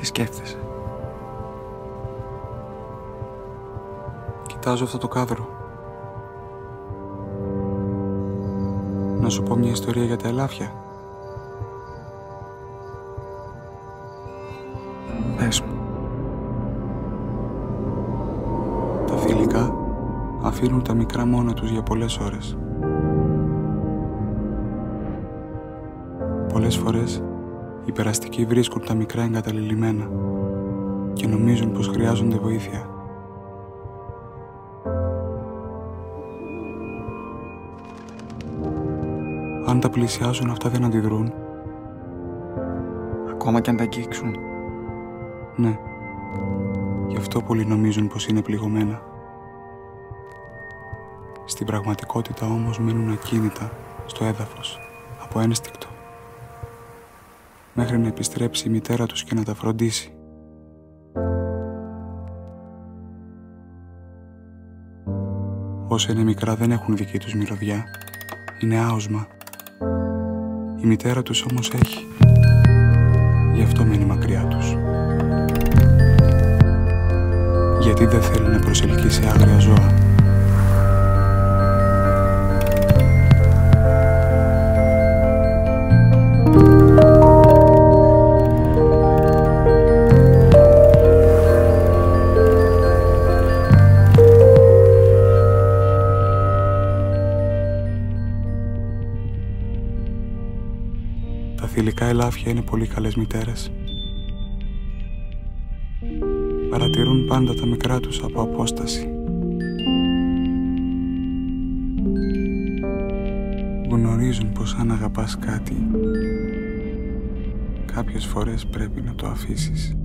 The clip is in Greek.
Τι σκέφτεσαι? Κοιτάζω αυτό το κάδρο. Να σου πω μια ιστορία για τα ελάφια. Πες μου. Τα θηλυκά αφήνουν τα μικρά μόνα τους για πολλές ώρες. Πολλές φορές οι περαστικοί βρίσκουν τα μικρά εγκαταλειμμένα και νομίζουν πως χρειάζονται βοήθεια. Αν τα πλησιάσουν, αυτά δεν αντιδρούν. Ακόμα κι αν τα αγγίξουν? Ναι. Γι' αυτό πολλοί νομίζουν πως είναι πληγωμένα. Στην πραγματικότητα όμως μένουν ακίνητα στο έδαφος, από ένστικτο, μέχρι να επιστρέψει η μητέρα τους και να τα φροντίσει. Όσα είναι μικρά δεν έχουν δική τους μυρωδιά. Είναι άοσμα. Η μητέρα τους όμως έχει. Γι' αυτό μένει μακριά τους. Γιατί δεν θέλει να προσελκύσει άγρια ζώα. Τα θηλυκά ελάφια είναι πολύ καλές μητέρες. Παρατηρούν πάντα τα μικρά τους από απόσταση. Γνωρίζουν πως αν αγαπάς κάτι, κάποιες φορές πρέπει να το αφήσεις.